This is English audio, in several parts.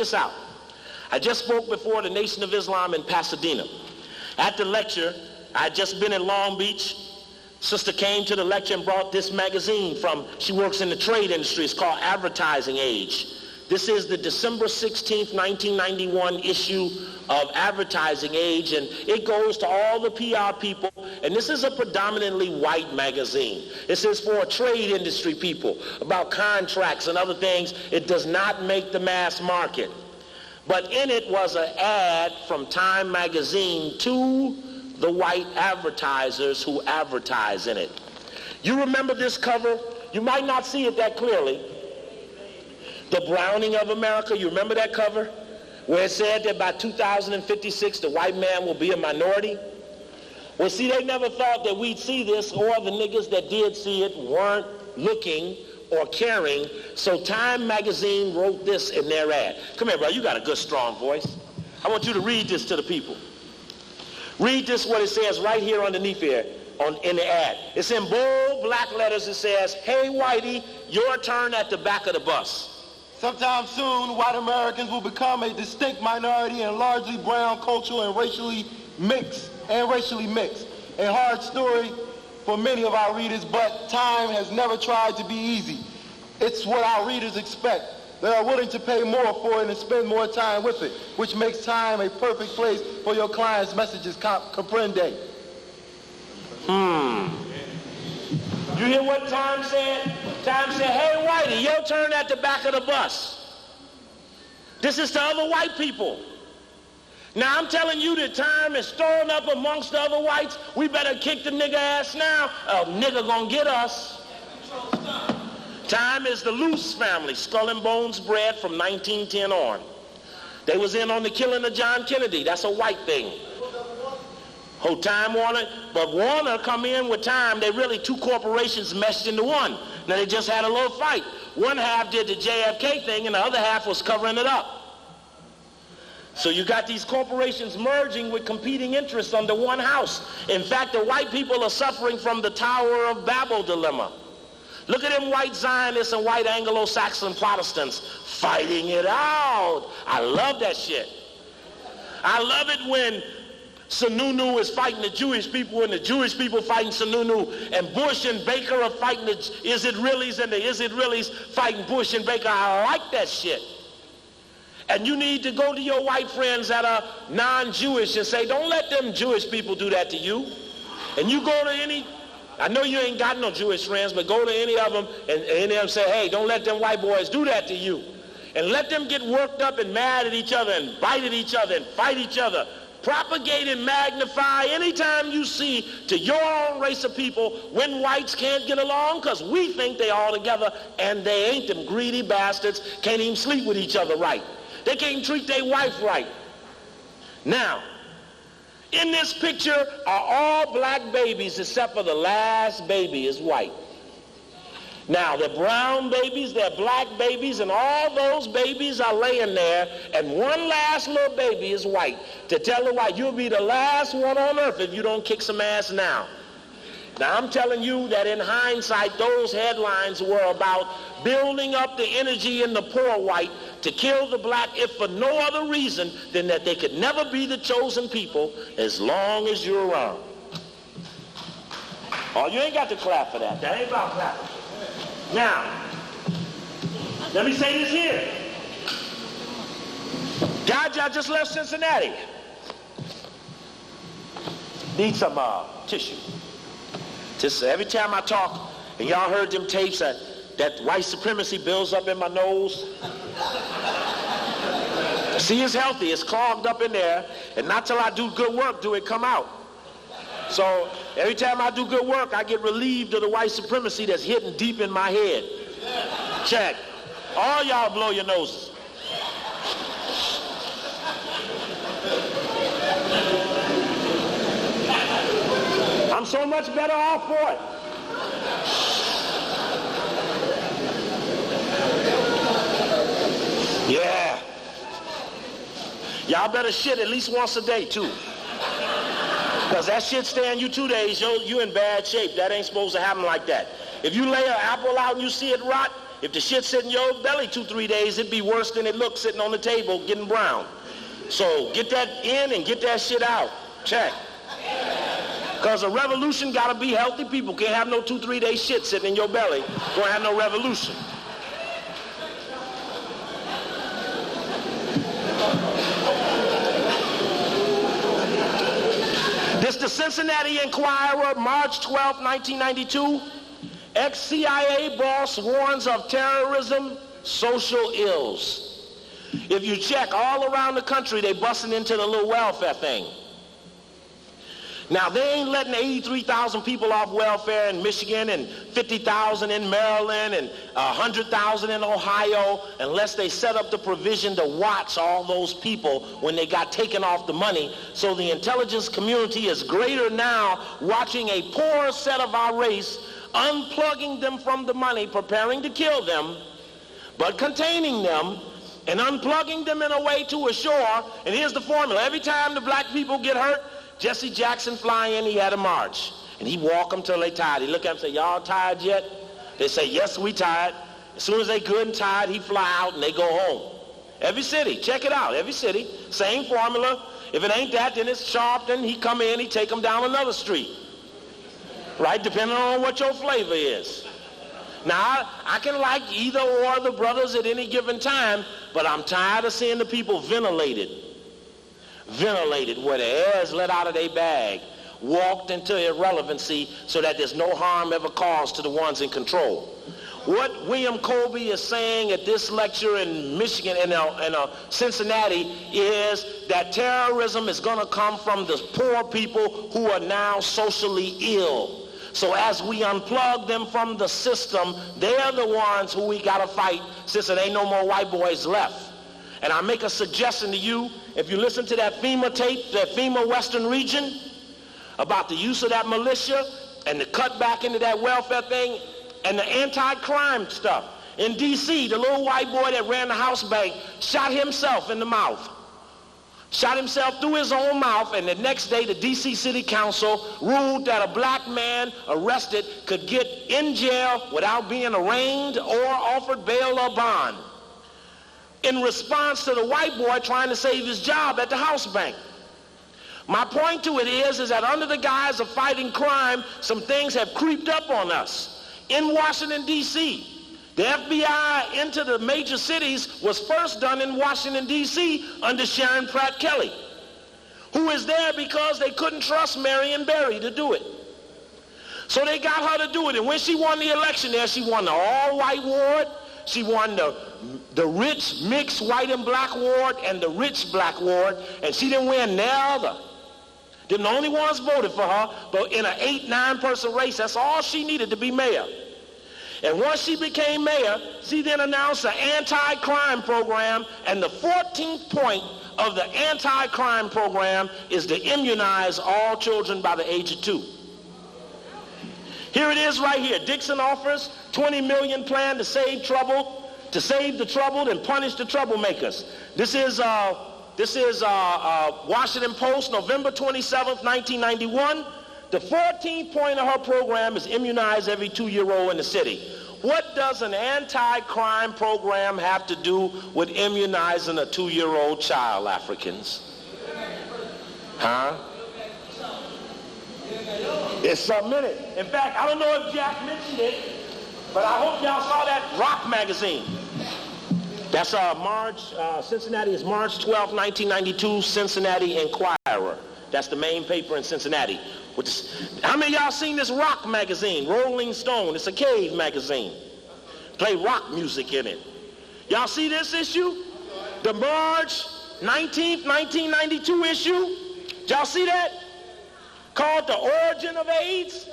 this out. I just spoke before the Nation of Islam in Pasadena. At the lecture, I had just been in Long Beach. Sister came to the lecture and brought this magazine she works in the trade industry. It's called Advertising Age. This is the December 16th, 1991 issue of Advertising Age, and it goes to all the PR people, and this is a predominantly white magazine. This is for trade industry people, about contracts and other things. It does not make the mass market. But in it was an ad from Time magazine to the white advertisers who advertise in it. You remember this cover? You might not see it that clearly. The Browning of America, you remember that cover? Where it said that by 2056 the white man will be a minority? Well, see, they never thought that we'd see this, or the niggas that did see it weren't looking or caring, so Time magazine wrote this in their ad. Come here, bro, you got a good, strong voice. I want you to read this to the people. Read this, what it says right here underneath here in the ad. It's in bold black letters. It says, "Hey, whitey, your turn at the back of the bus." Sometime soon, white Americans will become a distinct minority and largely brown, cultural, and racially mixed. A hard story for many of our readers, but Time has never tried to be easy. It's what our readers expect. They are willing to pay more for it and spend more time with it, which makes Time a perfect place for your clients' messages. Comprende? You hear what Time said? Time said, "Hey, whitey, your turn at the back of the bus." This is to other white people. Now, I'm telling you that Time is throwing up amongst the other whites. We better kick the nigga ass now. A nigga gonna get us. Time is the Luce family, Skull and Bones bred from 1910 on. They was in on the killing of John Kennedy. That's a white thing. Oh, Time Warner, but Warner come in with Time. They really two corporations meshed into one. Now they just had a little fight. One half did the JFK thing and the other half was covering it up. So you got these corporations merging with competing interests under one house. In fact, the white people are suffering from the Tower of Babel dilemma. Look at them white Zionists and white Anglo-Saxon Protestants fighting it out. I love that shit. I love it when Sununu is fighting the Jewish people and the Jewish people fighting Sununu, and Bush and Baker are fighting the Is-It-Reallys and the Is-It-Reallys fighting Bush and Baker. I like that shit. And you need to go to your white friends that are non-Jewish and say, don't let them Jewish people do that to you. And you go to any, I know you ain't got no Jewish friends, but go to any of them and any of them say, hey, don't let them white boys do that to you. And let them get worked up and mad at each other and bite at each other and fight each other. Propagate and magnify anytime you see to your own race of people when whites can't get along, because we think they all together and they ain't. Them greedy bastards can't even sleep with each other right. They can't treat their wife right. Now, in this picture are all black babies except for the last baby is white. Now, they're brown babies, they're black babies, and all those babies are laying there, and one last little baby is white. To tell the white, you'll be the last one on earth if you don't kick some ass now. Now, I'm telling you that in hindsight, those headlines were about building up the energy in the poor white to kill the black, if for no other reason than that they could never be the chosen people as long as you're around. Oh, you ain't got to clap for that. That ain't about clapping. Now, let me say this here. Jaja just left Cincinnati. Need some tissue. Just every time I talk, and y'all heard them tapes, that white supremacy builds up in my nose. See, it's healthy. It's clogged up in there, and not till I do good work do it come out. So every time I do good work, I get relieved of the white supremacy that's hidden deep in my head. Check. All y'all blow your noses. I'm so much better off for it. Yeah. Y'all better shit at least once a day, too. Because that shit staying you 2 days, you in bad shape. That ain't supposed to happen like that. If you lay an apple out and you see it rot, If the shit sit in your belly 2-3 days, it'd be worse than it looks sitting on the table getting brown. So get that in and get that shit out. Check. Because a revolution got to be healthy people. Can't have no 2-3 day shit sitting in your belly. Gonna have no revolution. This the Cincinnati Enquirer, March 12, 1992. Ex-CIA boss warns of terrorism, social ills. If you check all around the country, they busting into the little welfare thing. Now, they ain't letting 83,000 people off welfare in Michigan and 50,000 in Maryland and 100,000 in Ohio unless they set up the provision to watch all those people when they got taken off the money. So the intelligence community is greater now watching a poor set of our race, unplugging them from the money, preparing to kill them, but containing them and unplugging them in a way to assure, and here's the formula, every time the black people get hurt, Jesse Jackson fly in, he had a march. And he walk them till they tired. He look at them and say, y'all tired yet? They say, yes, we tired. As soon as they good and tired, he fly out and they go home. Every city, check it out, every city, same formula. If it ain't that, then it's Sharpton. He come in, he take them down another street. Right, depending on what your flavor is. Now, I can like either or of the brothers at any given time, but I'm tired of seeing the people ventilated where the air is let out of their bag, walked into irrelevancy so that there's no harm ever caused to the ones in control. What William Colby is saying at this lecture in Michigan and Cincinnati is that terrorism is going to come from the poor people who are now socially ill. So as we unplug them from the system, they're the ones who we got to fight since there ain't no more white boys left. And I make a suggestion to you, if you listen to that FEMA tape, that FEMA Western region, about the use of that militia and the cut back into that welfare thing and the anti-crime stuff. In D.C., the little white boy that ran the house bank shot himself in the mouth. Shot himself through his own mouth, and the next day the D.C. City Council ruled that a black man arrested could get in jail without being arraigned or offered bail or bond, in response to the white boy trying to save his job at the house bank. My point to it is that under the guise of fighting crime, some things have creeped up on us. In Washington, D.C., the FBI into the major cities was first done in Washington, D.C. under Sharon Pratt Kelly, who is there because they couldn't trust Marion Barry to do it. So they got her to do it, and when she won the election there, she won the all-white ward, she won the rich mixed white and black ward and the rich black ward, and she didn't win the other. Them the only ones voted for her, but in an 8-9 person race, that's all she needed to be mayor. And once she became mayor, she then announced an anti-crime program, and the 14th point of the anti-crime program is to immunize all children by the age of 2. Here it is right here. Dixon offers $20 million plan to save the troubled and punish the troublemakers. This is Washington Post, November 27th, 1991. The 14th point of her program is immunize every 2-year-old in the city. What does an anti-crime program have to do with immunizing a 2-year-old child, Africans? Huh? It's something in it. In fact, I don't know if Jack mentioned it, but I hope y'all saw that Rock magazine. That's Cincinnati is March 12, 1992, Cincinnati Enquirer. That's the main paper in Cincinnati. How many of y'all seen this Rock magazine, Rolling Stone? It's a cave magazine. Play rock music in it. Y'all see this issue? The March 19th, 1992 issue? Y'all see that? Called The Origin of AIDS?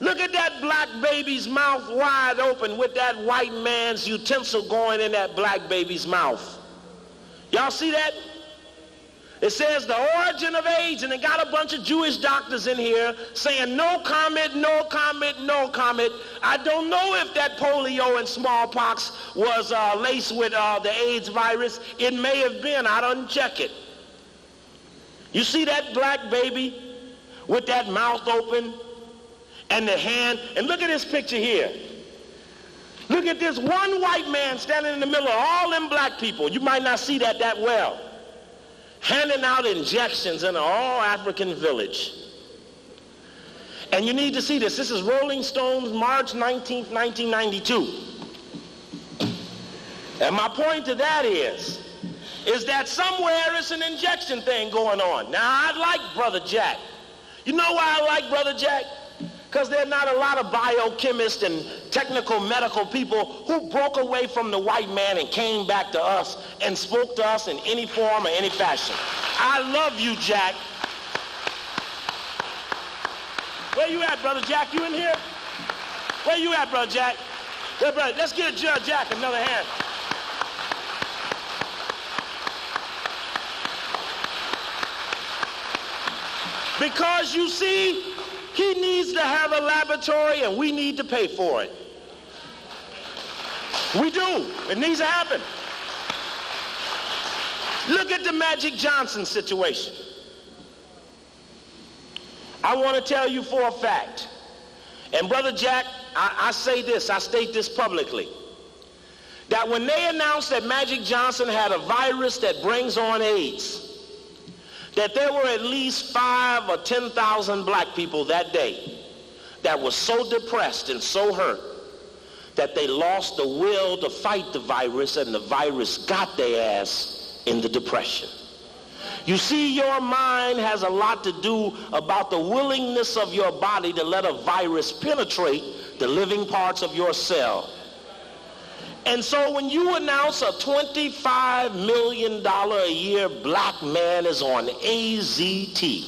Look at that black baby's mouth wide open with that white man's utensil going in that black baby's mouth. Y'all see that? It says The Origin of AIDS, and they got a bunch of Jewish doctors in here saying no comment, no comment, no comment. I don't know if that polio and smallpox was laced with the AIDS virus. It may have been. I didn't check it. You see that black baby with that mouth open and the hand? And look at this picture here. Look at this one white man standing in the middle of all them black people. You might not see that well. Handing out injections in an all-African village. And you need to see this. This is Rolling Stone's March 19th, 1992. And my point to that is that somewhere it's an injection thing going on. Now, I like Brother Jack. You know why I like Brother Jack? Because there are not a lot of biochemists and technical medical people who broke away from the white man and came back to us and spoke to us in any form or any fashion. I love you, Jack. Where you at, Brother Jack? You in here? Where you at, Brother Jack? Yeah, brother, let's give Judge Jack another hand. Because you see, he needs to have a laboratory and we need to pay for it. We do. It needs to happen. Look at the Magic Johnson situation. I want to tell you for a fact, and Brother Jack, I say this, I state this publicly, that when they announced that Magic Johnson had a virus that brings on AIDS, that there were at least 5,000 or 10,000 black people that day that were so depressed and so hurt that they lost the will to fight the virus, and the virus got their ass in the depression. You see, your mind has a lot to do about the willingness of your body to let a virus penetrate the living parts of your cell. And so when you announce a $25 million a year black man is on AZT,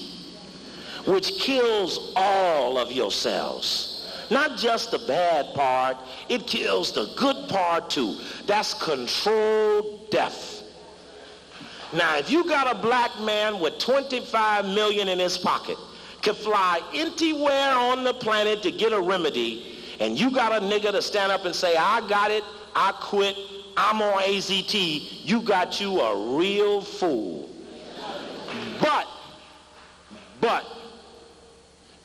which kills all of your cells, not just the bad part, it kills the good part too. That's controlled death. Now, if you got a black man with $25 million in his pocket, can fly anywhere on the planet to get a remedy, and you got a nigga to stand up and say, I got it, I quit, I'm on AZT, you got you a real fool. But,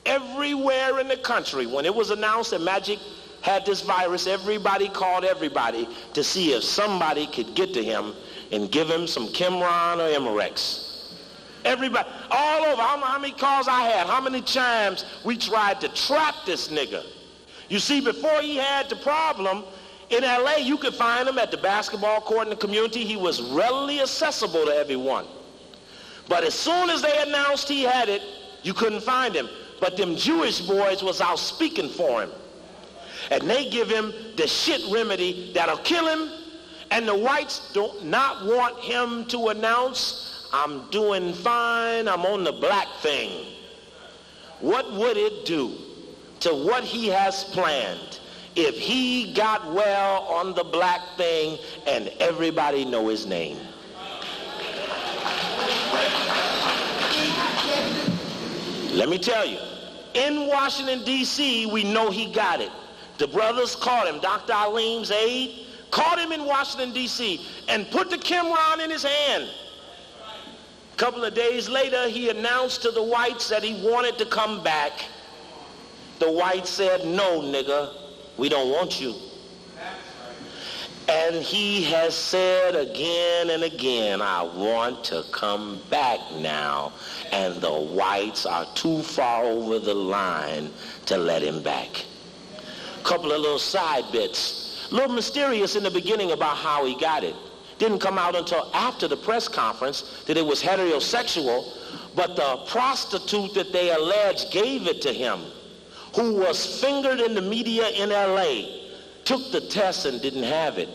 everywhere in the country, when it was announced that Magic had this virus, everybody called everybody to see if somebody could get to him and give him some Kimron or Emerex. Everybody, all over, I don't know how many calls I had, how many times we tried to trap this nigga. You see, before he had the problem, in LA, you could find him at the basketball court in the community. He was readily accessible to everyone. But as soon as they announced he had it, you couldn't find him. But them Jewish boys was out speaking for him. And they give him the shit remedy that'll kill him. And the whites do not want him to announce, I'm doing fine, I'm on the black thing. What would it do to what he has planned if he got well on the black thing and everybody know his name? Let me tell you, in Washington, D.C., we know he got it. The brothers caught him. Dr. Aleem's aide caught him in Washington, D.C., and put the Kimron in his hand. A couple of days later, he announced to the whites that he wanted to come back. The whites said, no, nigga, we don't want you. And he has said again and again, I want to come back now. And the whites are too far over the line to let him back. A couple of little side bits. A little mysterious in the beginning about how he got it. Didn't come out until after the press conference that it was heterosexual, but the prostitute that they alleged gave it to him, who was fingered in the media in LA, took the test and didn't have it.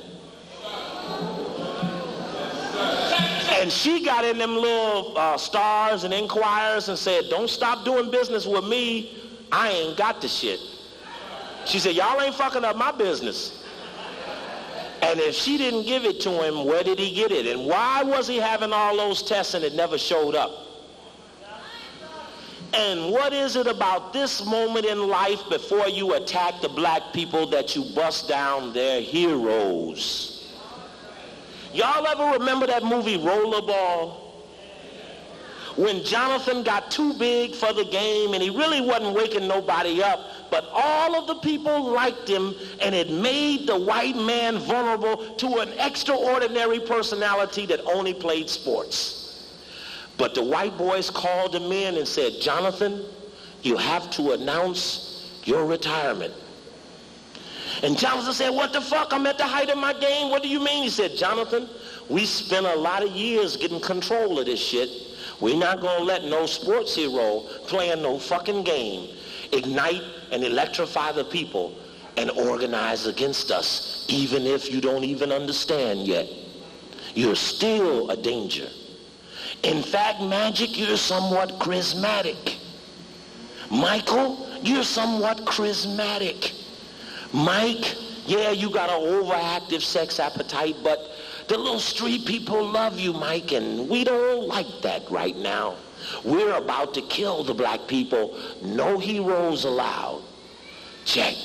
And she got in them little Stars and Enquirers and said, don't stop doing business with me, I ain't got the shit. She said, y'all ain't fucking up my business. And if she didn't give it to him, where did he get it? And why was he having all those tests and it never showed up? And what is it about this moment in life before you attack the black people that you bust down their heroes? Y'all ever remember that movie Rollerball? When Jonathan got too big for the game and he really wasn't waking nobody up, but all of the people liked him, and it made the white man vulnerable to an extraordinary personality that only played sports. But the white boys called him in and said, Jonathan, you have to announce your retirement. And Jonathan said, what the fuck? I'm at the height of my game. What do you mean? He said, Jonathan, we spent a lot of years getting control of this shit. We're not going to let no sports hero playing no fucking game ignite and electrify the people and organize against us, even if you don't even understand yet. You're still a danger. In fact, Magic, you're somewhat charismatic. Michael, you're somewhat charismatic. Mike, yeah, you got an overactive sex appetite, but the little street people love you, Mike, and we don't like that right now. We're about to kill the black people. No heroes allowed. Check.